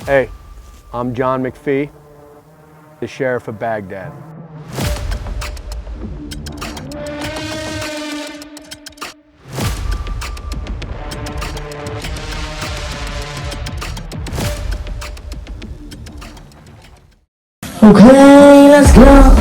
Hey, I'm John McPhee, the Sheriff of Baghdad. Okay, let's go.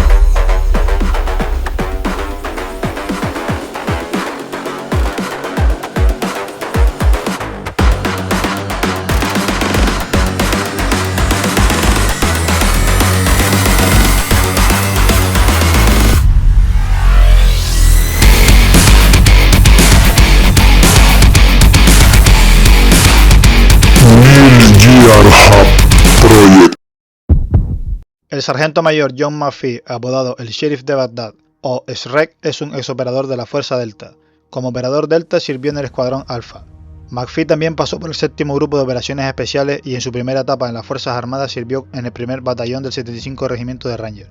El sargento mayor John McPhee, apodado el Sheriff de Bagdad, o SREC, es un exoperador de la Fuerza Delta. Como operador Delta sirvió en el Escuadrón Alpha. McPhee también pasó por el 7º Grupo de Operaciones Especiales y en su primera etapa en las Fuerzas Armadas sirvió en el primer batallón del 75 Regimiento de Rangers.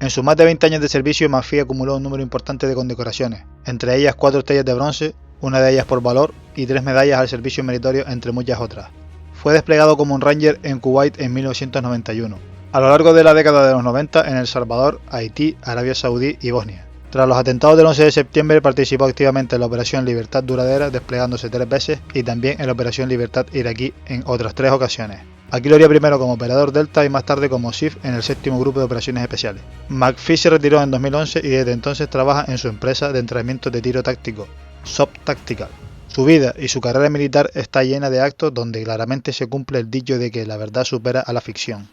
En sus más de 20 años de servicio, McPhee acumuló un número importante de condecoraciones, entre ellas 4 estrellas de bronce, una de ellas por valor y 3 medallas al servicio meritorio, entre muchas otras. Fue desplegado como un Ranger en Kuwait en 1991. A lo largo de la década de los 90 en El Salvador, Haití, Arabia Saudí y Bosnia. Tras los atentados del 11 de septiembre participó activamente en la Operación Libertad Duradera, desplegándose 3 veces, y también en la Operación Libertad Iraquí en otras 3 ocasiones. Aquí lo haría primero como operador Delta y más tarde como SIF en el 7º Grupo de Operaciones Especiales. McPhee se retiró en 2011 y desde entonces trabaja en su empresa de entrenamiento de tiro táctico, SOP Tactical. Su vida y su carrera militar está llena de actos donde claramente se cumple el dicho de que la verdad supera a la ficción.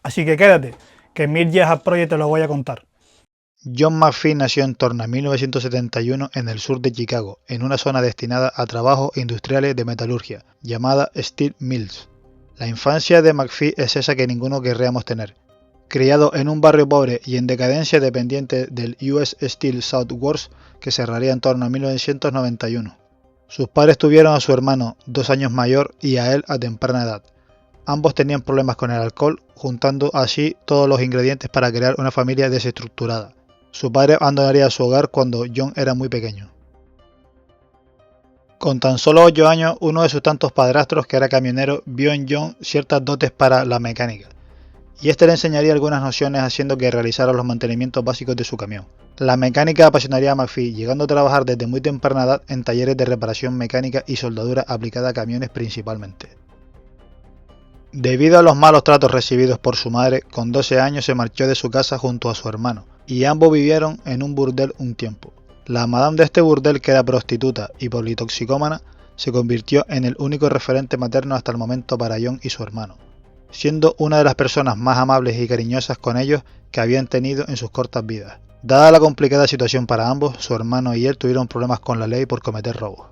Así que quédate, que en Mir Jihad Project te lo voy a contar. John McPhee nació en torno a 1971 en el sur de Chicago, en una zona destinada a trabajos industriales de metalurgia, llamada Steel Mills. La infancia de McPhee es esa que ninguno querríamos tener. Criado en un barrio pobre y en decadencia dependiente del US Steel Southworks, que cerraría en torno a 1991. Sus padres tuvieron a su hermano, 2 años mayor, y a él a temprana edad. Ambos tenían problemas con el alcohol, juntando así todos los ingredientes para crear una familia desestructurada. Su padre abandonaría su hogar cuando John era muy pequeño. Con tan solo 8 años, uno de sus tantos padrastros, que era camionero, vio en John ciertas dotes para la mecánica, y este le enseñaría algunas nociones haciendo que realizara los mantenimientos básicos de su camión. La mecánica apasionaría a McPhee, llegando a trabajar desde muy temprana edad en talleres de reparación mecánica y soldadura aplicada a camiones principalmente. Debido a los malos tratos recibidos por su madre, con 12 años se marchó de su casa junto a su hermano, y ambos vivieron en un burdel un tiempo. La madame de este burdel, que era prostituta y politoxicómana, se convirtió en el único referente materno hasta el momento para John y su hermano, siendo una de las personas más amables y cariñosas con ellos que habían tenido en sus cortas vidas. Dada la complicada situación para ambos, su hermano y él tuvieron problemas con la ley por cometer robos.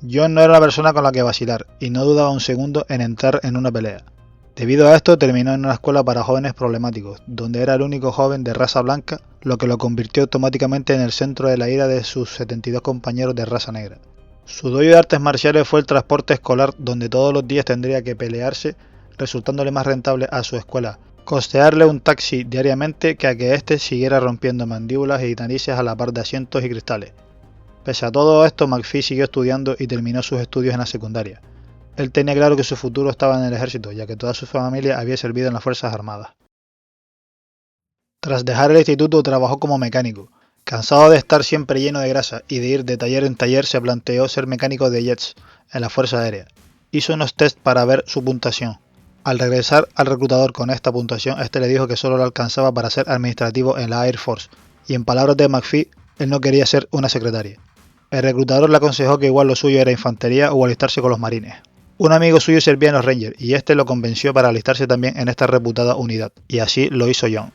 John no era una persona con la que vacilar, y no dudaba un segundo en entrar en una pelea. Debido a esto, terminó en una escuela para jóvenes problemáticos, donde era el único joven de raza blanca, lo que lo convirtió automáticamente en el centro de la ira de sus 72 compañeros de raza negra. Su doyo de artes marciales fue el transporte escolar, donde todos los días tendría que pelearse, resultándole más rentable a su escuela costearle un taxi diariamente que a que éste siguiera rompiendo mandíbulas y narices a la par de asientos y cristales. Pese a todo esto, McPhee siguió estudiando y terminó sus estudios en la secundaria. Él tenía claro que su futuro estaba en el ejército, ya que toda su familia había servido en las Fuerzas Armadas. Tras dejar el instituto, trabajó como mecánico. Cansado de estar siempre lleno de grasa y de ir de taller en taller, se planteó ser mecánico de jets en la Fuerza Aérea. Hizo unos tests para ver su puntuación. Al regresar al reclutador con esta puntuación, este le dijo que solo le alcanzaba para ser administrativo en la Air Force, y en palabras de McPhee, él no quería ser una secretaria. El reclutador le aconsejó que igual lo suyo era infantería o alistarse con los marines. Un amigo suyo servía en los Rangers, y este lo convenció para alistarse también en esta reputada unidad, y así lo hizo John.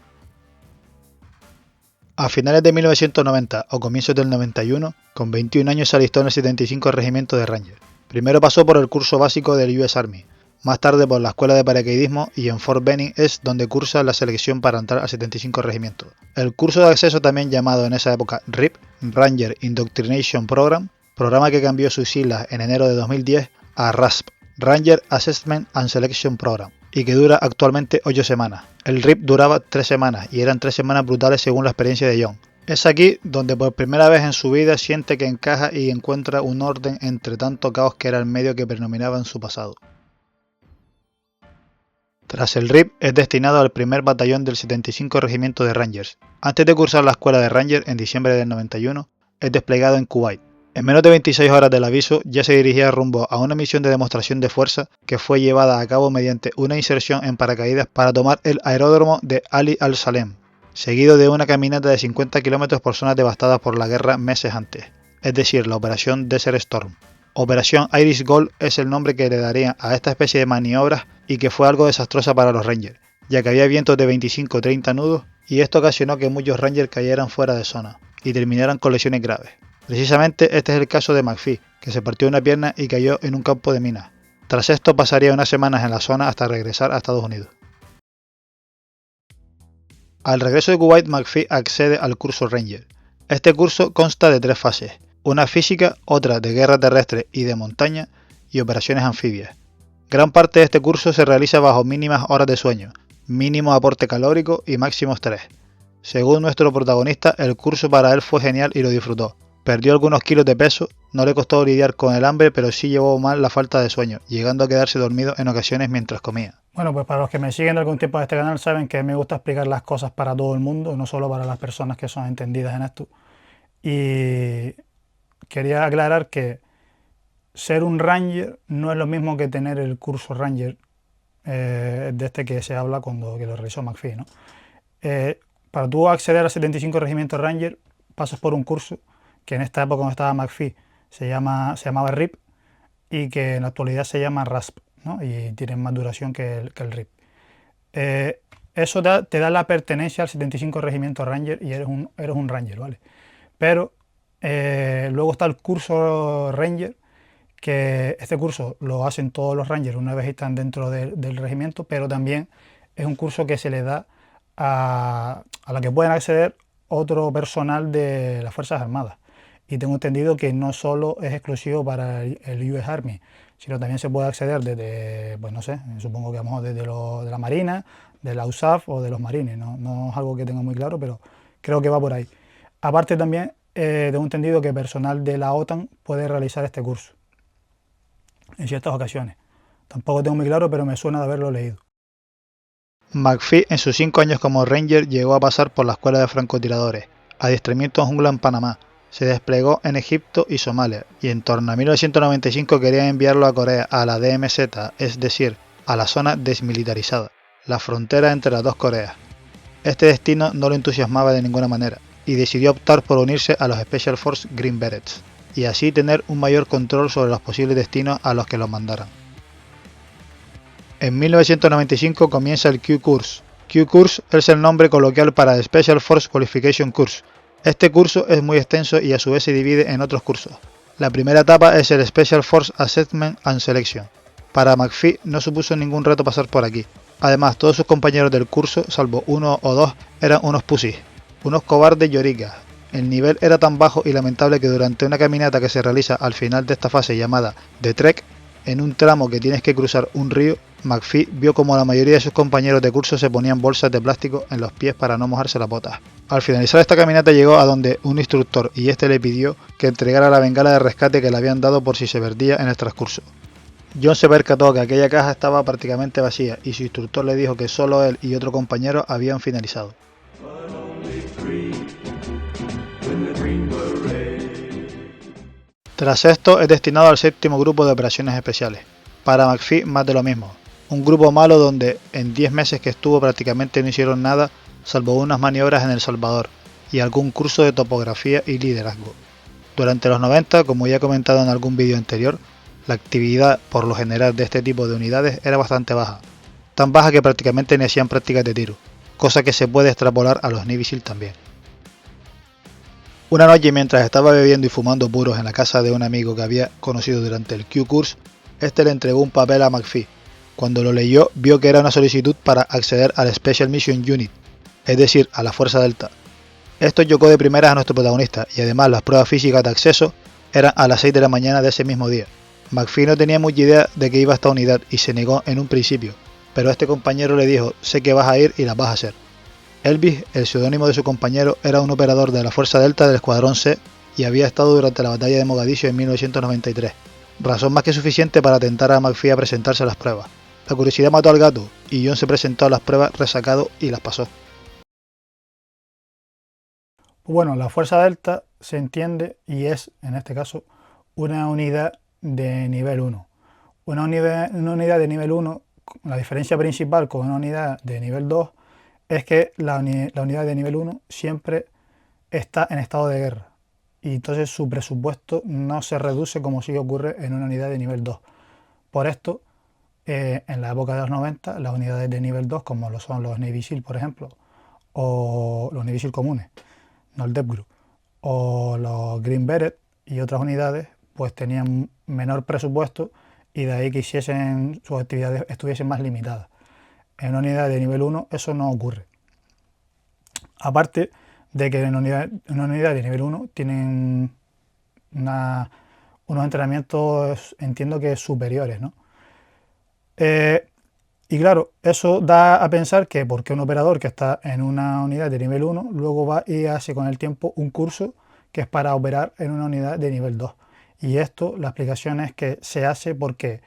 A finales de 1990 o comienzos del 91, con 21 años se alistó en el 75 Regimiento de Rangers. Primero pasó por el curso básico del US Army, más tarde por la escuela de paracaidismo, y en Fort Benning es donde cursa la selección para entrar al 75 Regimiento. El curso de acceso, también llamado en esa época RIP, Ranger Indoctrination Program, programa que cambió sus siglas en enero de 2010 a RASP, Ranger Assessment and Selection Program, y que dura actualmente 8 semanas. El RIP duraba 3 semanas y eran 3 semanas brutales según la experiencia de John. Es aquí donde por primera vez en su vida siente que encaja y encuentra un orden entre tanto caos que era el medio que predominaba en su pasado. Tras el RIP es destinado al primer batallón del 75 Regimiento de Rangers. Antes de cursar la escuela de Ranger en diciembre del 91, es desplegado en Kuwait. En menos de 26 horas del aviso ya se dirigía rumbo a una misión de demostración de fuerza que fue llevada a cabo mediante una inserción en paracaídas para tomar el aeródromo de Ali al-Salem, seguido de una caminata de 50 km por zonas devastadas por la guerra meses antes, es decir, la Operación Desert Storm. Operación Irish Gold es el nombre que le darían a esta especie de maniobras y que fue algo desastrosa para los Rangers, ya que había vientos de 25-30 nudos y esto ocasionó que muchos Rangers cayeran fuera de zona y terminaran con lesiones graves. Precisamente este es el caso de McPhee, que se partió una pierna y cayó en un campo de minas. Tras esto pasaría unas semanas en la zona hasta regresar a Estados Unidos. Al regreso de Kuwait, McPhee accede al curso Ranger. Este curso consta de 3 fases, una física, otra de guerra terrestre y de montaña y operaciones anfibias. Gran parte de este curso se realiza bajo mínimas horas de sueño, mínimo aporte calórico y máximo estrés. Según nuestro protagonista, el curso para él fue genial y lo disfrutó. Perdió algunos kilos de peso, no le costó lidiar con el hambre, pero sí llevó mal la falta de sueño, llegando a quedarse dormido en ocasiones mientras comía. Bueno, pues para los que me siguen de algún tiempo de este canal saben que me gusta explicar las cosas para todo el mundo, no solo para las personas que son entendidas en esto. Y quería aclarar que ser un Ranger no es lo mismo que tener el curso Ranger de este que se habla cuando que lo realizó McPhee, ¿no? Para tú acceder al 75 Regimiento Ranger pasas por un curso que en esta época cuando estaba McPhee se llamaba RIP y que en la actualidad se llama RASP, ¿no? Y tiene más duración que el RIP. Eso te da la pertenencia al 75 Regimiento Ranger y eres un Ranger, ¿vale? Pero luego está el curso Ranger, que este curso lo hacen todos los Rangers una vez están dentro del regimiento, pero también es un curso que se le da a la que pueden acceder otro personal de las Fuerzas Armadas. Y tengo entendido que no solo es exclusivo para el US Army, sino también se puede acceder desde, pues no sé, supongo que vamos desde de la Marina, de la USAF o de los Marines, no es algo que tenga muy claro, pero creo que va por ahí. Aparte también tengo entendido que personal de la OTAN puede realizar este curso en ciertas ocasiones. Tampoco tengo muy claro, pero me suena de haberlo leído. McPhee en sus 5 años como Ranger llegó a pasar por la escuela de francotiradores, adiestramiento en jungla en Panamá, se desplegó en Egipto y Somalia, y en torno a 1995 querían enviarlo a Corea, a la DMZ, es decir, a la zona desmilitarizada, la frontera entre las dos Coreas. Este destino no lo entusiasmaba de ninguna manera, y decidió optar por unirse a los Special Force Green Berets, y así tener un mayor control sobre los posibles destinos a los que los mandaran. En 1995 comienza el Q-Course. Q-Course es el nombre coloquial para Special Force Qualification Course. Este curso es muy extenso y a su vez se divide en otros cursos. La primera etapa es el Special Force Assessment and Selection. Para McPhee no supuso ningún reto pasar por aquí. Además, todos sus compañeros del curso, salvo uno o dos, eran unos pusis, unos cobardes lloricas. El nivel era tan bajo y lamentable que durante una caminata que se realiza al final de esta fase llamada The Trek, en un tramo que tienes que cruzar un río, McPhee vio como la mayoría de sus compañeros de curso se ponían bolsas de plástico en los pies para no mojarse las botas. Al finalizar esta caminata llegó a donde un instructor y este le pidió que entregara la bengala de rescate que le habían dado por si se perdía en el transcurso. John se percató que aquella caja estaba prácticamente vacía y su instructor le dijo que solo él y otro compañero habían finalizado. Tras esto es destinado al 7º Grupo de Operaciones Especiales. Para McPhee más de lo mismo, un grupo malo donde en 10 meses que estuvo prácticamente no hicieron nada salvo unas maniobras en El Salvador y algún curso de topografía y liderazgo. Durante los 90, como ya he comentado en algún vídeo anterior, la actividad por lo general de este tipo de unidades era bastante baja, tan baja que prácticamente ni hacían prácticas de tiro, cosa que se puede extrapolar a los Navy SEAL también. Una noche mientras estaba bebiendo y fumando puros en la casa de un amigo que había conocido durante el Q-Course, este le entregó un papel a McPhee. Cuando lo leyó, vio que era una solicitud para acceder al Special Mission Unit, es decir, a la Fuerza Delta. Esto chocó de primeras a nuestro protagonista y además las pruebas físicas de acceso eran a las 6 de la mañana de ese mismo día. McPhee no tenía mucha idea de que iba a esta unidad y se negó en un principio, pero este compañero le dijo: sé que vas a ir y las vas a hacer. Elvis, el seudónimo de su compañero, era un operador de la Fuerza Delta del Escuadrón C y había estado durante la batalla de Mogadiscio en 1993, razón más que suficiente para tentar a McPhee a presentarse a las pruebas. La curiosidad mató al gato y John se presentó a las pruebas resacado y las pasó. Bueno, la fuerza delta se entiende y es, en este caso, una unidad de nivel 1. Una unidad de nivel 1, la diferencia principal con una unidad de nivel 2 es que la unidad de nivel 1 siempre está en estado de guerra y entonces su presupuesto no se reduce como sí ocurre en una unidad de nivel 2. Por esto, en la época de los 90, las unidades de nivel 2, como lo son los Navy SEAL, por ejemplo, o los Navy SEAL comunes, no el Deep Group, o los Green Beret y otras unidades, pues tenían menor presupuesto y de ahí que hiciesen sus actividades estuviesen más limitadas. En una unidad de nivel 1 eso no ocurre. Aparte de que en una unidad de nivel 1 tienen unos entrenamientos, entiendo que superiores, ¿no? Y claro, eso da a pensar que porque un operador que está en una unidad de nivel 1 luego va y hace con el tiempo un curso que es para operar en una unidad de nivel 2. Y esto, la explicación es que se hace porque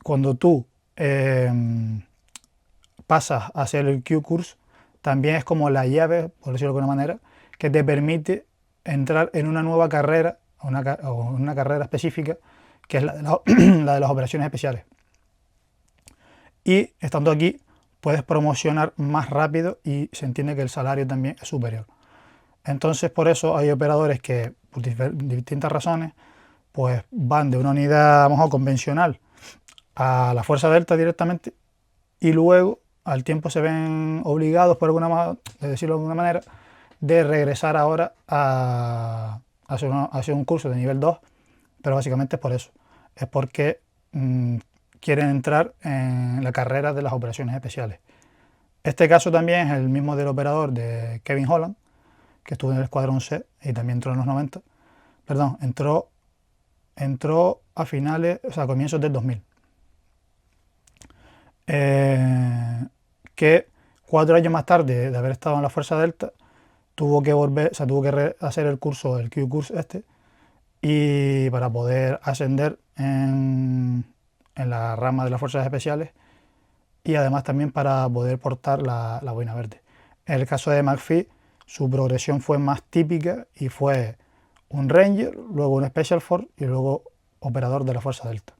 cuando tú pasas a hacer el Q-Course, también es como la llave, por decirlo de alguna manera, que te permite entrar en una nueva carrera, o una carrera específica, que es la de las operaciones especiales. Y estando aquí, puedes promocionar más rápido y se entiende que el salario también es superior. Entonces, por eso hay operadores que, por distintas razones, pues van de una unidad, a lo mejor, convencional a la fuerza delta directamente y luego al tiempo se ven obligados, por de decirlo de alguna manera, de regresar ahora a hacer un curso de nivel 2, pero básicamente es por eso. Es porque quieren entrar en la carrera de las operaciones especiales. Este caso también es el mismo del operador de Kevin Holland, que estuvo en el Escuadrón C y también entró en los 90. Perdón, entró a finales, o sea, a comienzos del 2000. Que 4 años más tarde de haber estado en la Fuerza Delta, tuvo que volver, o sea, tuvo que hacer el curso, el Q-Course y para poder ascender en la rama de las fuerzas especiales y además también para poder portar la boina verde. En el caso de McPhee, su progresión fue más típica y fue un Ranger, luego un Special Force y luego operador de la Fuerza Delta.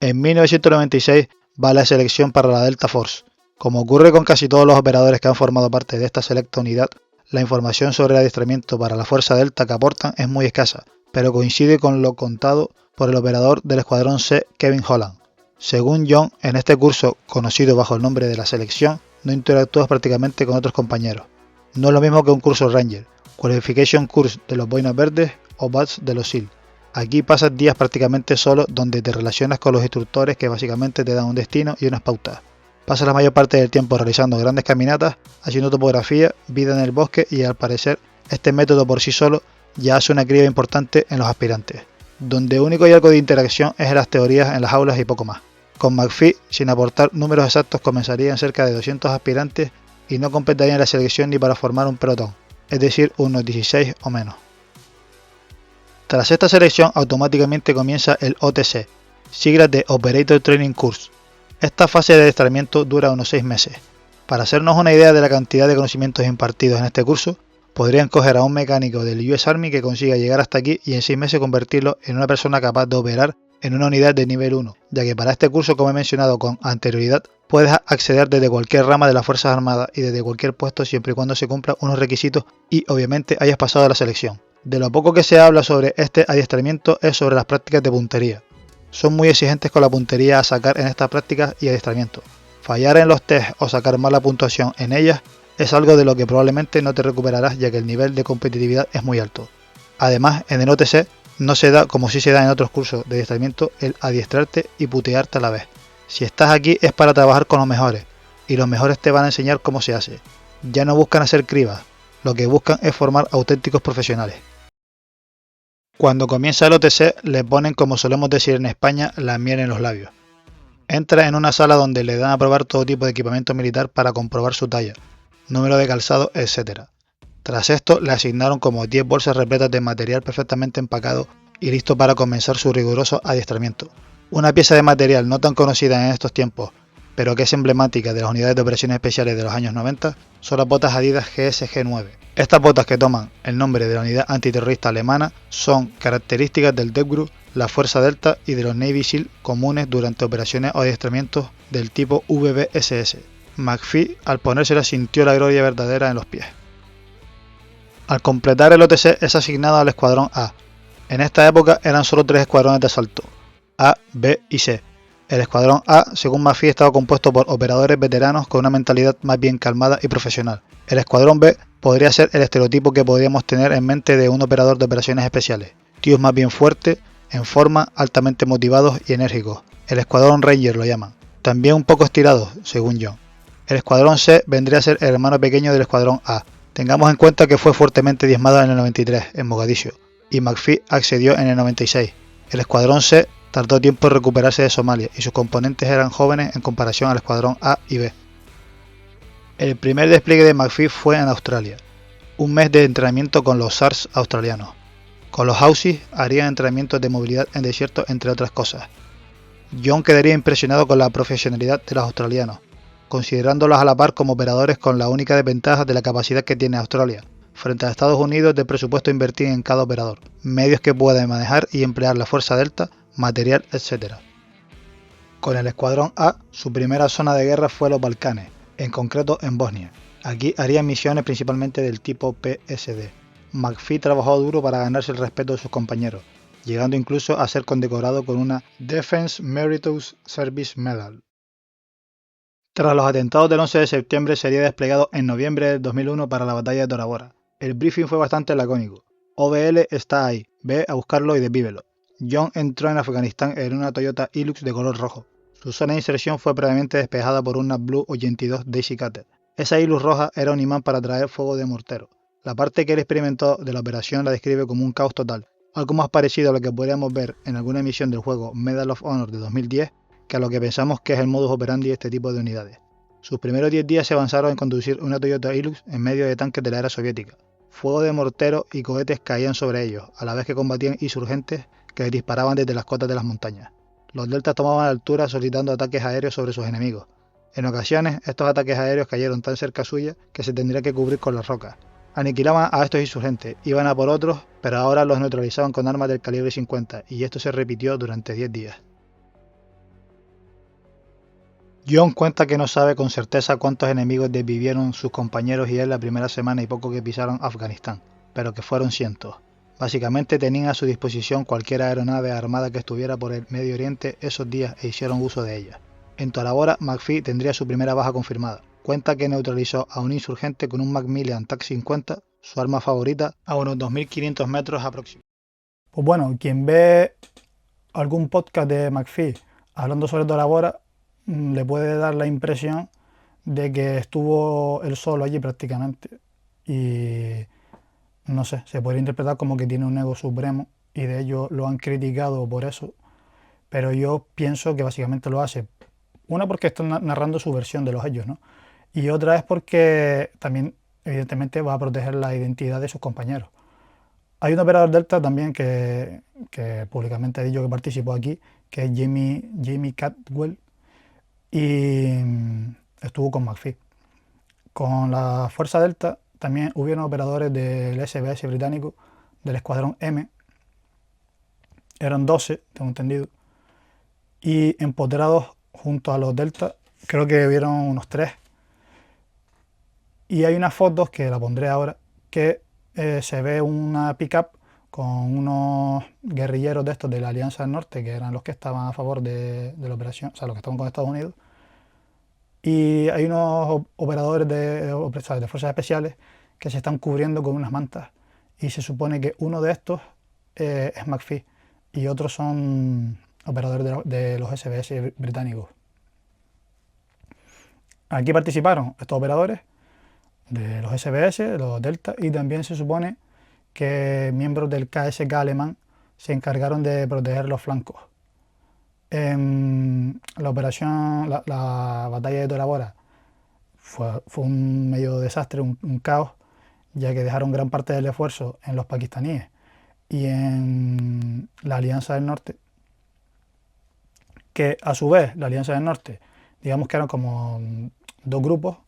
En 1996 va a la selección para la Delta Force. Como ocurre con casi todos los operadores que han formado parte de esta selecta unidad, la información sobre el adiestramiento para la Fuerza Delta que aportan es muy escasa, pero coincide con lo contado por el operador del Escuadrón C, Kevin Holland. Según John, en este curso, conocido bajo el nombre de la selección, no interactúas prácticamente con otros compañeros. No es lo mismo que un curso Ranger, Qualification Course de los boinas verdes o BATS de los SEAL. Aquí pasas días prácticamente solo donde te relacionas con los instructores que básicamente te dan un destino y unas pautas. Pasas la mayor parte del tiempo realizando grandes caminatas, haciendo topografía, vida en el bosque y al parecer este método por sí solo ya hace una criba importante en los aspirantes. Donde único hay algo de interacción es en las teorías en las aulas y poco más. Con McPhee, sin aportar números exactos, comenzarían cerca de 200 aspirantes y no completarían la selección ni para formar un pelotón, es decir, unos 16 o menos. Tras esta selección automáticamente comienza el OTC, siglas de Operator Training Course. Esta fase de adiestramiento dura unos 6 meses. Para hacernos una idea de la cantidad de conocimientos impartidos en este curso, podrían coger a un mecánico del US Army que consiga llegar hasta aquí y en 6 meses convertirlo en una persona capaz de operar en una unidad de nivel 1, ya que para este curso, como he mencionado con anterioridad, puedes acceder desde cualquier rama de las Fuerzas Armadas y desde cualquier puesto siempre y cuando se cumplan unos requisitos y obviamente hayas pasado la selección. De lo poco que se habla sobre este adiestramiento es sobre las prácticas de puntería. Son muy exigentes con la puntería a sacar en estas prácticas y adiestramiento. Fallar en los test o sacar mala puntuación en ellas es algo de lo que probablemente no te recuperarás, ya que el nivel de competitividad es muy alto. Además, en el OTC no se da, como sí se da en otros cursos de adiestramiento, el adiestrarte y putearte a la vez. Si estás aquí es para trabajar con los mejores, y los mejores te van a enseñar cómo se hace. Ya no buscan hacer cribas, lo que buscan es formar auténticos profesionales. Cuando comienza el OTC le ponen, como solemos decir en España, la miel en los labios. Entra en una sala donde le dan a probar todo tipo de equipamiento militar para comprobar su talla, número de calzado, etc. Tras esto le asignaron como 10 bolsas repletas de material perfectamente empacado y listo para comenzar su riguroso adiestramiento. Una pieza de material no tan conocida en estos tiempos pero que es emblemática de las unidades de operaciones especiales de los años 90, son las botas Adidas GSG-9. Estas botas, que toman el nombre de la unidad antiterrorista alemana, son características del Death Group, la Fuerza Delta y de los Navy SEAL comunes durante operaciones o adiestramientos del tipo VBSS. McPhee, al ponérselas, sintió la gloria verdadera en los pies. Al completar el OTC es asignado al Escuadrón A. En esta época eran solo 3 escuadrones de asalto, A, B y C. El Escuadrón A, según McPhee, estaba compuesto por operadores veteranos con una mentalidad más bien calmada y profesional. El Escuadrón B podría ser el estereotipo que podríamos tener en mente de un operador de operaciones especiales. Tíos más bien fuertes, en forma, altamente motivados y enérgicos. El Escuadrón Ranger lo llaman. También un poco estirados, según John. El Escuadrón C vendría a ser el hermano pequeño del Escuadrón A. Tengamos en cuenta que fue fuertemente diezmado en el 93, en Mogadiscio, y McPhee accedió en el 96. El Escuadrón C tardó tiempo en recuperarse de Somalia y sus componentes eran jóvenes en comparación al Escuadrón A y B. El primer despliegue de McPhee fue en Australia, un mes de entrenamiento con los SARS australianos. Con los Aussies harían entrenamientos de movilidad en desierto, entre otras cosas. John quedaría impresionado con la profesionalidad de los australianos, considerándolos a la par como operadores con la única desventaja de la capacidad que tiene Australia, frente a Estados Unidos, del presupuesto a invertir en cada operador, medios que pueden manejar y emplear la Fuerza Delta, material, etc. Con el Escuadrón A, su primera zona de guerra fue los Balcanes, en concreto en Bosnia. Aquí harían misiones principalmente del tipo PSD. McPhee trabajó duro para ganarse el respeto de sus compañeros, llegando incluso a ser condecorado con una Defense Meritorious Service Medal. Tras los atentados del 11 de septiembre sería desplegado en noviembre del 2001 para la batalla de Tora Bora. El briefing fue bastante lacónico. OBL está ahí, ve a buscarlo y desvívelo. John entró en Afganistán en una Toyota Hilux de color rojo. Su zona de inserción fue previamente despejada por una Blue 82 Daisy Cutter. Esa Hilux roja era un imán para traer fuego de mortero. La parte que él experimentó de la operación la describe como un caos total, algo más parecido a lo que podríamos ver en alguna emisión del juego Medal of Honor de 2010 que a lo que pensamos que es el modus operandi de este tipo de unidades. Sus primeros 10 días se avanzaron en conducir una Toyota Hilux en medio de tanques de la era soviética. Fuego de mortero y cohetes caían sobre ellos, a la vez que combatían insurgentes que les disparaban desde las cotas de las montañas. Los deltas tomaban altura solicitando ataques aéreos sobre sus enemigos. En ocasiones, estos ataques aéreos cayeron tan cerca suya que se tendría que cubrir con las rocas. Aniquilaban a estos insurgentes, iban a por otros, pero ahora los neutralizaban con armas del calibre 50, y esto se repitió durante 10 días. John cuenta que no sabe con certeza cuántos enemigos desvivieron sus compañeros y él la primera semana y poco que pisaron Afganistán, pero que fueron cientos. Básicamente tenían a su disposición cualquier aeronave armada que estuviera por el Medio Oriente esos días e hicieron uso de ella. En Tora Bora, McPhee tendría su primera baja confirmada. Cuenta que neutralizó a un insurgente con un Macmillan TAC-50, su arma favorita, a unos 2.500 metros aproximadamente. Pues bueno, quien ve algún podcast de McPhee hablando sobre Tora Bora, le puede dar la impresión de que estuvo él solo allí prácticamente. Y no sé, se podría interpretar como que tiene un ego supremo y de ellos lo han criticado por eso. Pero yo pienso que básicamente lo hace. Una, porque están narrando su versión de los hechos, ¿no? Y otra es porque también, evidentemente, va a proteger la identidad de sus compañeros. Hay un operador Delta también que públicamente he dicho que participó aquí, que es Jamie Cadwell, y estuvo con McPhee. Con la Fuerza Delta también hubieron operadores del SBS británico, del Escuadrón M. Eran 12, tengo entendido. Y empoderados junto a los Delta, creo que hubieron unos 3. Y hay unas fotos, que la pondré ahora, que se ve una pick-up con unos guerrilleros de estos de la Alianza del Norte, que eran los que estaban a favor de la operación, o sea, los que estaban con Estados Unidos. Y hay unos operadores de fuerzas especiales que se están cubriendo con unas mantas. Y se supone que uno de estos es McPhee y otros son operadores de los SBS británicos. Aquí participaron estos operadores de los SBS, los Delta, y también se supone que miembros del KSK alemán se encargaron de proteger los flancos. La operación, la batalla de Tora Bora fue un medio desastre, un caos, ya que dejaron gran parte del esfuerzo en los pakistaníes y en la Alianza del Norte, que a su vez la Alianza del Norte digamos que eran como dos grupos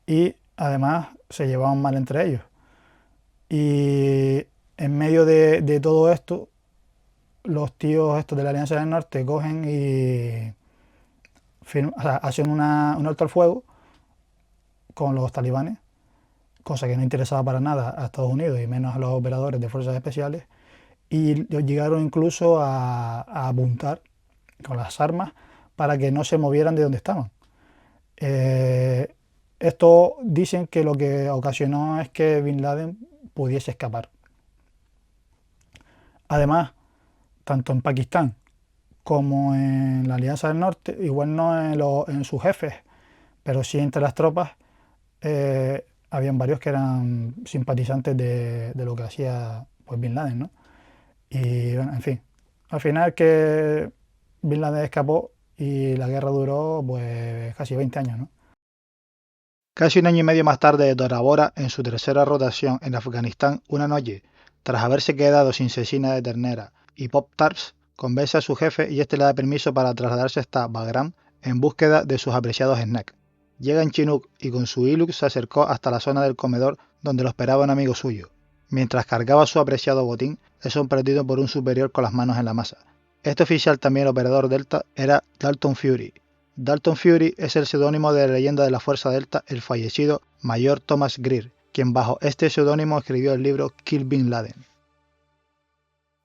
y además se llevaban mal entre ellos. Y en medio de todo esto, los tíos estos de la Alianza del Norte cogen y o sea, hacen un alto al fuego con los talibanes, cosa que no interesaba para nada a Estados Unidos y menos a los operadores de fuerzas especiales, y llegaron incluso a apuntar con las armas para que no se movieran de donde estaban. Esto dicen que lo que ocasionó es que Bin Laden pudiese escapar. Además, tanto en Pakistán como en la Alianza del Norte, igual no en sus jefes, pero sí entre las tropas, habían varios que eran simpatizantes de lo que hacía pues, Bin Laden, ¿no? Y bueno, en fin, al final que Bin Laden escapó y la guerra duró pues casi 20 años, ¿no? Casi un año y medio más tarde, Tora Bora, en su tercera rotación en Afganistán, una noche, tras haberse quedado sin cecina de ternera y Pop-Tarts, convence a su jefe y este le da permiso para trasladarse hasta Bagram en búsqueda de sus apreciados snacks. Llega en Chinook y con su Hilux se acercó hasta la zona del comedor donde lo esperaba un amigo suyo. Mientras cargaba su apreciado botín, es sorprendido por un superior con las manos en la masa. Este oficial, también operador Delta, era Dalton Fury. Dalton Fury es el seudónimo de la leyenda de la Fuerza Delta, el fallecido Mayor Thomas Greer, quien bajo este seudónimo escribió el libro Kill Bin Laden.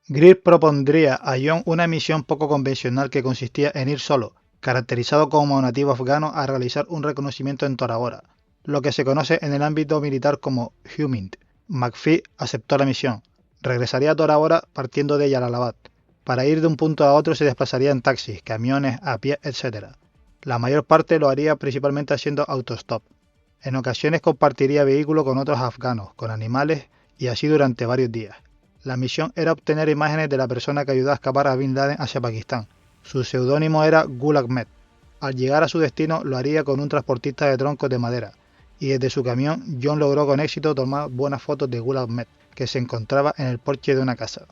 Greer propondría a John una misión poco convencional que consistía en ir solo, caracterizado como nativo afgano, a realizar un reconocimiento en Tora Bora, lo que se conoce en el ámbito militar como Humint. McPhee aceptó la misión. Regresaría a Tora Bora partiendo de Jalalabad. Para ir de un punto a otro se desplazaría en taxis, camiones, a pie, etc. La mayor parte lo haría principalmente haciendo autostop. En ocasiones compartiría vehículo con otros afganos, con animales y así durante varios días. La misión era obtener imágenes de la persona que ayudó a escapar a Bin Laden hacia Pakistán. Su seudónimo era Gul Ahmed. Al llegar a su destino lo haría con un transportista de troncos de madera y desde su camión John logró con éxito tomar buenas fotos de Gul Ahmed, que se encontraba en el porche de una casa.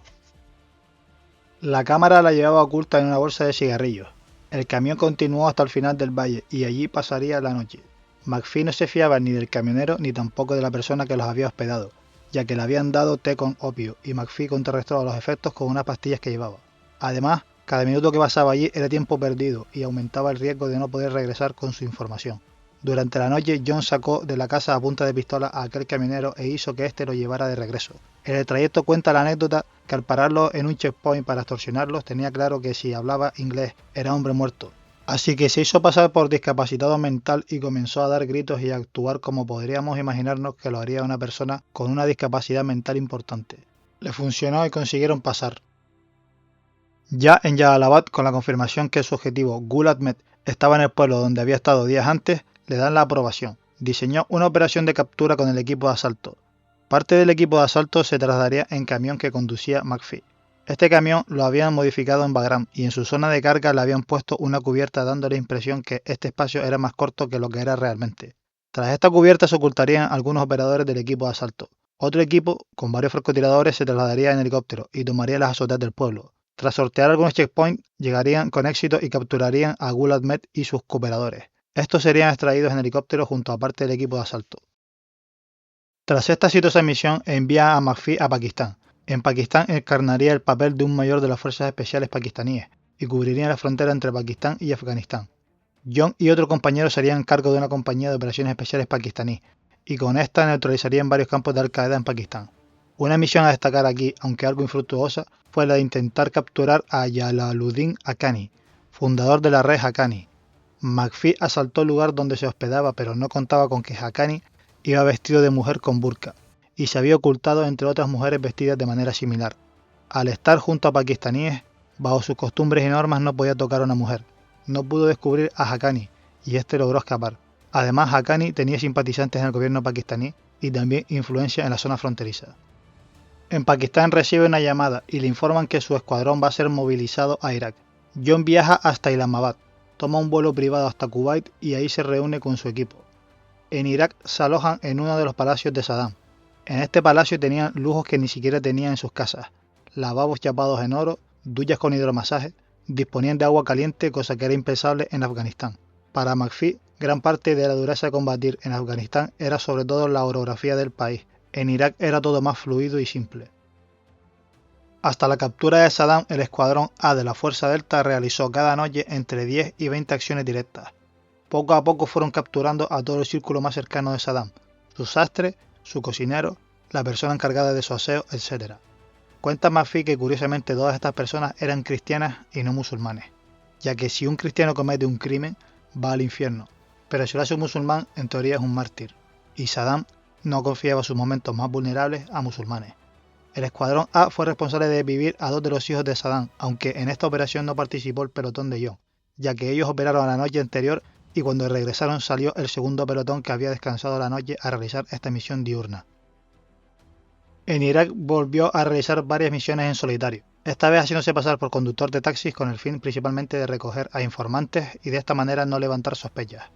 La cámara la llevaba oculta en una bolsa de cigarrillos. El camión continuó hasta el final del valle y allí pasaría la noche. McPhee no se fiaba ni del camionero ni tampoco de la persona que los había hospedado, ya que le habían dado té con opio y McPhee contrarrestó los efectos con unas pastillas que llevaba. Además, cada minuto que pasaba allí era tiempo perdido y aumentaba el riesgo de no poder regresar con su información. Durante la noche, John sacó de la casa a punta de pistola a aquel camionero e hizo que éste lo llevara de regreso. En el trayecto cuenta la anécdota que al pararlo en un checkpoint para extorsionarlos tenía claro que si hablaba inglés era hombre muerto. Así que se hizo pasar por discapacitado mental y comenzó a dar gritos y a actuar como podríamos imaginarnos que lo haría una persona con una discapacidad mental importante. Le funcionó y consiguieron pasar. Ya en Jalalabad, con la confirmación que su objetivo, Gul Ahmed, estaba en el pueblo donde había estado días antes, le dan la aprobación. Diseñó una operación de captura con el equipo de asalto. Parte del equipo de asalto se trasladaría en camión que conducía McPhee. Este camión lo habían modificado en Bagram y en su zona de carga le habían puesto una cubierta dando la impresión que este espacio era más corto que lo que era realmente. Tras esta cubierta se ocultarían algunos operadores del equipo de asalto. Otro equipo, con varios francotiradores, se trasladaría en helicóptero y tomaría las azoteas del pueblo. Tras sortear algunos checkpoints, llegarían con éxito y capturarían a Gul Ahmed y sus cooperadores. Estos serían extraídos en helicóptero junto a parte del equipo de asalto. Tras esta exitosa misión, envía a McPhee a Pakistán. En Pakistán encarnaría el papel de un mayor de las fuerzas especiales pakistaníes y cubriría la frontera entre Pakistán y Afganistán. John y otro compañero se harían cargo de una compañía de operaciones especiales pakistaní y con esta neutralizarían varios campos de Al-Qaeda en Pakistán. Una misión a destacar aquí, aunque algo infructuosa, fue la de intentar capturar a Jalaluddin Haqqani, fundador de la red Haqqani. McPhee asaltó el lugar donde se hospedaba, pero no contaba con que Haqqani iba vestido de mujer con burka y se había ocultado entre otras mujeres vestidas de manera similar. Al estar junto a pakistaníes, bajo sus costumbres y normas no podía tocar a una mujer. No pudo descubrir a Haqqani y este logró escapar. Además, Haqqani tenía simpatizantes en el gobierno pakistaní y también influencia en la zona fronteriza. En Pakistán recibe una llamada y le informan que su escuadrón va a ser movilizado a Irak. John viaja hasta Islamabad, toma un vuelo privado hasta Kuwait y ahí se reúne con su equipo. En Irak se alojan en uno de los palacios de Saddam. En este palacio tenían lujos que ni siquiera tenían en sus casas: lavabos chapados en oro, duchas con hidromasaje, disponían de agua caliente, cosa que era impensable en Afganistán. Para McPhee, gran parte de la dureza de combatir en Afganistán era sobre todo la orografía del país. En Irak era todo más fluido y simple. Hasta la captura de Saddam, el Escuadrón A de la Fuerza Delta realizó cada noche entre 10 y 20 acciones directas. Poco a poco fueron capturando a todo el círculo más cercano de Saddam, su sastre, su cocinero, la persona encargada de su aseo, etc. Cuenta McPhee que curiosamente todas estas personas eran cristianas y no musulmanes, ya que si un cristiano comete un crimen, va al infierno, pero si lo hace un musulmán, en teoría es un mártir, y Saddam no confiaba sus momentos más vulnerables a musulmanes. El Escuadrón A fue responsable de vivir a 2 de los hijos de Saddam, aunque en esta operación no participó el pelotón de John, ya que ellos operaron la noche anterior y cuando regresaron salió el segundo pelotón que había descansado la noche a realizar esta misión diurna. En Irak volvió a realizar varias misiones en solitario, esta vez haciéndose pasar por conductor de taxis con el fin principalmente de recoger a informantes y de esta manera no levantar sospechas.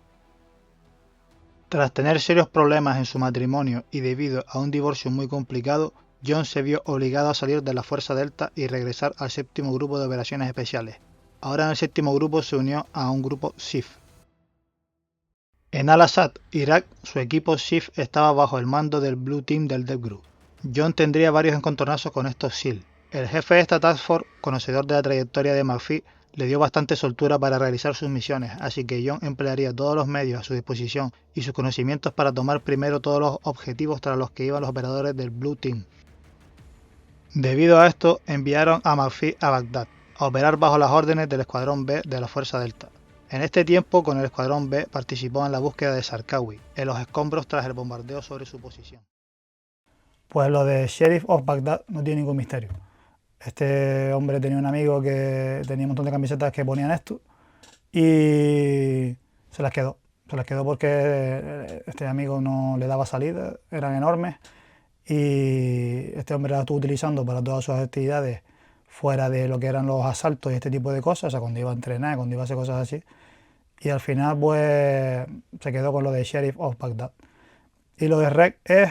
Tras tener serios problemas en su matrimonio y debido a un divorcio muy complicado, John se vio obligado a salir de la Fuerza Delta y regresar al séptimo grupo de operaciones especiales. Ahora en el séptimo grupo se unió a un grupo SIF. En Al-Assad, Irak, su equipo SIF estaba bajo el mando del Blue Team del Death Group. John tendría varios encontronazos con estos SEAL. El jefe de esta Task Force, conocedor de la trayectoria de McPhee, le dio bastante soltura para realizar sus misiones, así que John emplearía todos los medios a su disposición y sus conocimientos para tomar primero todos los objetivos tras los que iban los operadores del Blue Team. Debido a esto, enviaron a McPhee a Bagdad, a operar bajo las órdenes del Escuadrón B de la Fuerza Delta. En este tiempo, con el Escuadrón B participó en la búsqueda de Zarqawi, en los escombros tras el bombardeo sobre su posición. Pues lo de Sheriff of Baghdad no tiene ningún misterio. Este hombre tenía un amigo que tenía un montón de camisetas que ponían esto y se las quedó. Se las quedó porque este amigo no le daba salida, eran enormes y este hombre las estuvo utilizando para todas sus actividades fuera de lo que eran los asaltos y este tipo de cosas, o sea, cuando iba a entrenar, cuando iba a hacer cosas así. Y al final pues se quedó con lo de Sheriff of Baghdad. Y lo de REC es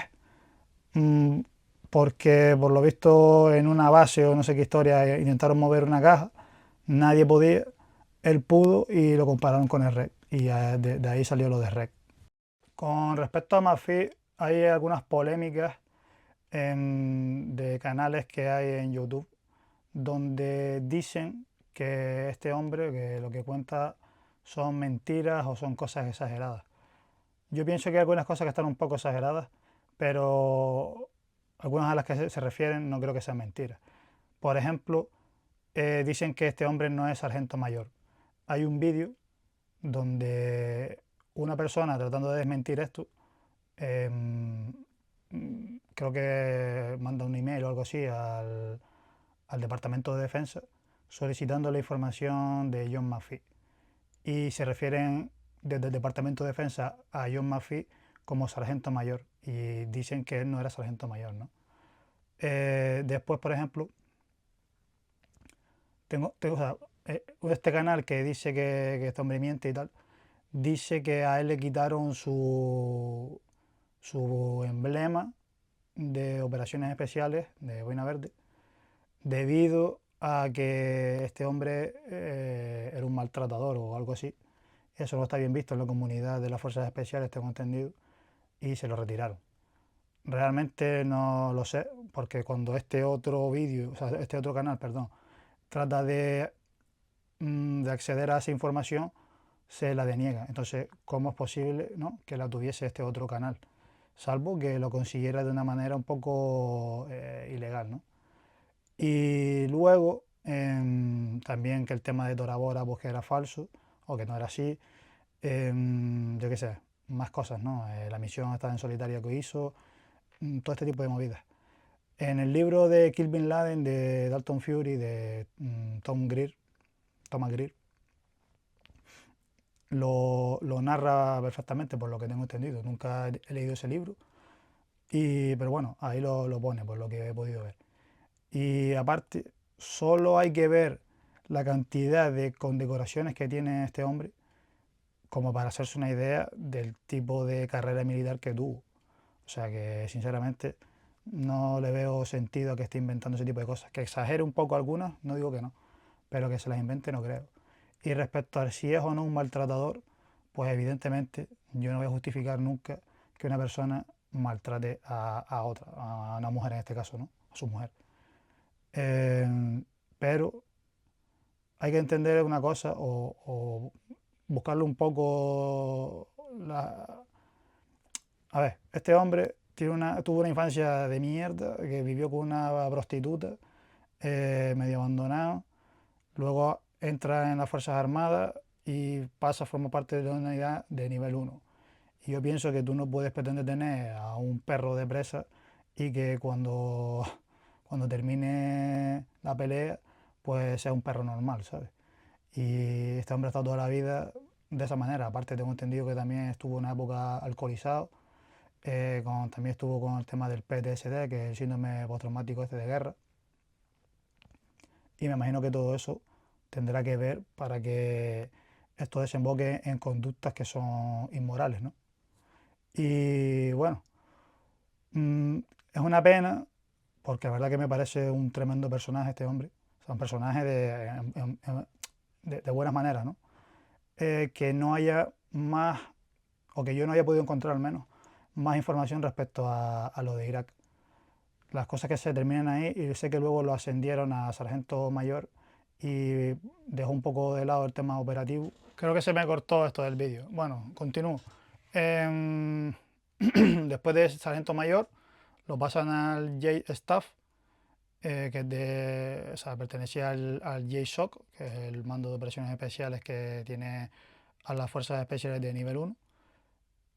porque por lo visto en una base o no sé qué historia intentaron mover una caja, nadie podía, él pudo y lo compararon con el REC y de ahí salió lo de REC. Con respecto a McPhee hay algunas polémicas de canales que hay en YouTube donde dicen que este hombre, que lo que cuenta son mentiras o son cosas exageradas. Yo pienso que hay algunas cosas que están un poco exageradas, pero algunas a las que se refieren no creo que sean mentiras. Por ejemplo, dicen que este hombre no es sargento mayor. Hay un vídeo donde una persona tratando de desmentir esto, creo que manda un email o algo así al Departamento de Defensa solicitando la información de John McPhee. Y se refieren desde el Departamento de Defensa a John McPhee como sargento mayor y dicen que él no era sargento mayor, ¿no? Después, por ejemplo, o sea, este canal que dice que este hombre miente y tal, dice que a él le quitaron su emblema de operaciones especiales de Boina Verde debido a que este hombre era un maltratador o algo así. Eso no está bien visto en la comunidad de las fuerzas especiales, tengo entendido, y se lo retiraron. Realmente no lo sé, porque cuando este otro vídeo, o sea, este otro canal, perdón, trata de acceder a esa información, se la deniega. Entonces, ¿cómo es posible, ¿no?, que la tuviese este otro canal? Salvo que lo consiguiera de una manera un poco ilegal, ¿no? Y luego, también que el tema de Tora Bora pues que era falso, o que no era así, yo qué sé, más cosas, ¿no? La misión esta en solitario que hizo, todo este tipo de movidas. En el libro de Kill Bin Laden de Dalton Fury, de Thomas Greer, lo narra perfectamente, por lo que tengo entendido. Nunca he leído ese libro, pero bueno, ahí lo pone, por lo que he podido ver. Y aparte, solo hay que ver la cantidad de condecoraciones que tiene este hombre como para hacerse una idea del tipo de carrera militar que tuvo. O sea que, sinceramente, no le veo sentido a que esté inventando ese tipo de cosas. Que exagere un poco algunas, no digo que no, pero que se las invente no creo. Y respecto a si es o no un maltratador, pues evidentemente yo no voy a justificar nunca que una persona maltrate a otra, a una mujer en este caso, ¿no? A su mujer. Pero hay que entender una cosa o buscarle un poco A ver, este hombre tuvo una infancia de mierda, que vivió con una prostituta, medio abandonado, luego entra en las Fuerzas Armadas y pasa a formar parte de la unidad de nivel 1. Y yo pienso que tú no puedes pretender tener a un perro de presa y que cuando termine la pelea, pues sea un perro normal, ¿sabes? Y este hombre ha estado toda la vida de esa manera. Aparte tengo entendido que también estuvo en una época alcoholizado, también estuvo con el tema del PTSD, que es el síndrome postraumático este de guerra. Y me imagino que todo eso tendrá que ver para que esto desemboque en conductas que son inmorales, ¿no? Y bueno, es una pena, porque la verdad que me parece un tremendo personaje este hombre. O sea, un personaje de buenas maneras, ¿no? Que no haya más, o que yo no haya podido encontrar al menos, más información respecto a lo de Irak. Las cosas que se terminan ahí, y sé que luego lo ascendieron a sargento mayor y dejó un poco de lado el tema operativo. Creo que se me cortó esto del vídeo. Bueno, continúo. Después de sargento mayor lo pasan al J-Staff, que es o sea, pertenecía al J-SOC, que es el mando de operaciones especiales que tiene a las fuerzas especiales de nivel 1.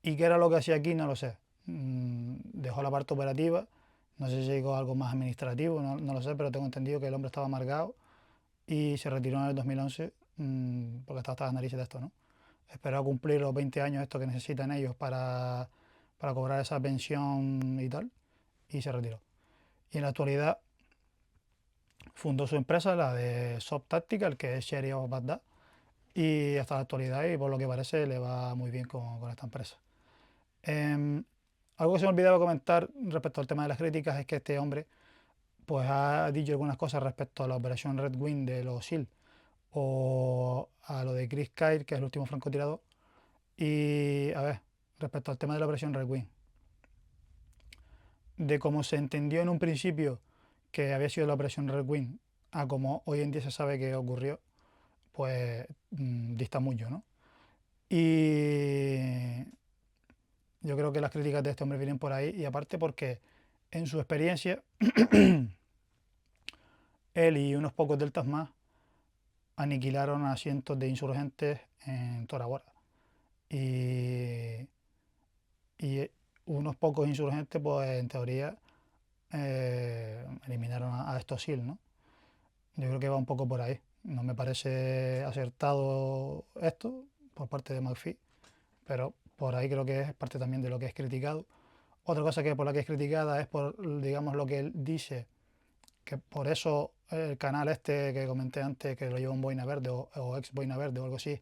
¿Y qué era lo que hacía aquí? No lo sé. Dejó la parte operativa, no sé si llegó a algo más administrativo, no lo sé, pero tengo entendido que el hombre estaba amargado y se retiró en el 2011, porque estaba hasta las narices de esto, ¿no? Esperó a cumplir los 20 años estos que necesitan ellos para cobrar esa pensión y tal, y se retiró. Y en la actualidad fundó su empresa, la de SOP Tactical, que es Sheriff of Baghdad, y hasta la actualidad, y por lo que parece, le va muy bien con esta empresa. Algo que se me olvidaba comentar respecto al tema de las críticas es que este hombre pues ha dicho algunas cosas respecto a la operación Red Wing de los SEAL o a lo de Chris Kyle, que es el último francotirador. Y a ver, respecto al tema de la operación Red Wing, de cómo se entendió en un principio que había sido la operación Red Wing a como hoy en día se sabe que ocurrió, pues dista mucho, ¿no? Y yo creo que las críticas de este hombre vienen por ahí, y aparte porque en su experiencia él y unos pocos deltas más aniquilaron a cientos de insurgentes en Tora Bora. Y unos pocos insurgentes, pues en teoría, eliminaron a estos SEAL, ¿no? Yo creo que va un poco por ahí. No me parece acertado esto por parte de McPhee, pero por ahí creo que es parte también de lo que es criticado. Otra cosa que por la que es criticada es por, digamos, lo que él dice, que por eso el canal este que comenté antes, que lo lleva un Boina Verde o ex Boina Verde o algo así,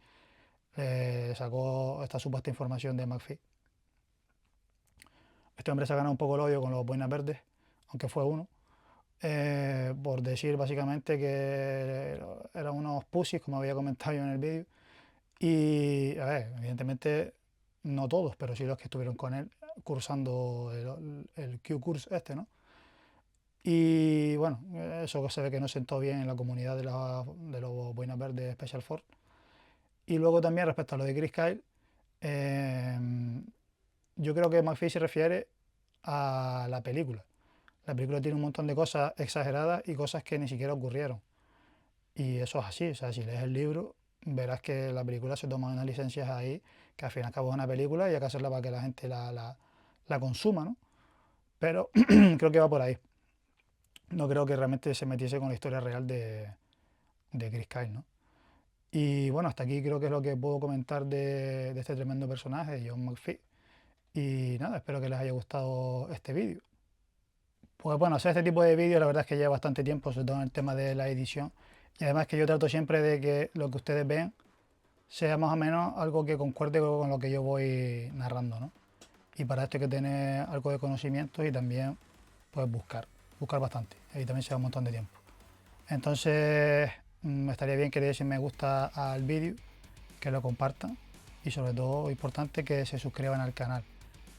sacó esta supuesta información de McPhee. Este hombre se ha ganado un poco el odio con los Boinas Verdes, aunque fue uno, por decir básicamente que eran unos pussies, como había comentado yo en el vídeo. Y, a ver, evidentemente no todos, pero sí los que estuvieron con él cursando el Q-Course este, ¿no? Y bueno, eso se ve que no sentó bien en la comunidad de los Boinas Verdes Special Force. Y luego también respecto a lo de Chris Kyle, yo creo que McPhee se refiere a la película. La película tiene un montón de cosas exageradas y cosas que ni siquiera ocurrieron. Y eso es así, o sea, si lees el libro, verás que la película se toma unas licencias ahí, que al fin y al cabo es una película y hay que hacerla para que la gente la consuma, ¿no? Pero creo que va por ahí. No creo que realmente se metiese con la historia real de Chris Kyle, ¿no? Y bueno, hasta aquí creo que es lo que puedo comentar de este tremendo personaje, John McPhee. Y nada, espero que les haya gustado este vídeo. Pues bueno, hacer este tipo de vídeos la verdad es que lleva bastante tiempo, sobre todo en el tema de la edición. Y además que yo trato siempre de que lo que ustedes ven sea más o menos algo que concuerde con lo que yo voy narrando, ¿no? Y para esto hay que tener algo de conocimiento y también pues buscar bastante. Y también se da un montón de tiempo. Entonces estaría bien que le deis me gusta al vídeo, que lo compartan y sobre todo importante que se suscriban al canal.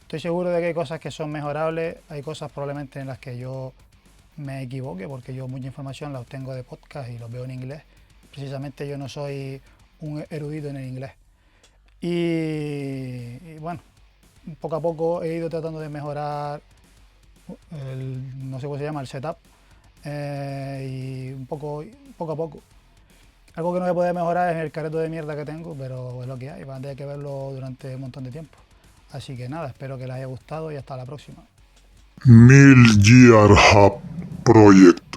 Estoy seguro de que hay cosas que son mejorables, hay cosas probablemente en las que yo me equivoque, porque yo mucha información la obtengo de podcast y los veo en inglés. Precisamente yo no soy un erudito en el inglés. Y bueno, poco a poco he ido tratando de mejorar no sé cómo se llama, el setup, y poco a poco. Algo que no voy a poder mejorar es el careto de mierda que tengo, pero es lo que hay, van a tener que verlo durante un montón de tiempo. Así que nada, espero que les haya gustado y hasta la próxima. Mil Year Hub Project.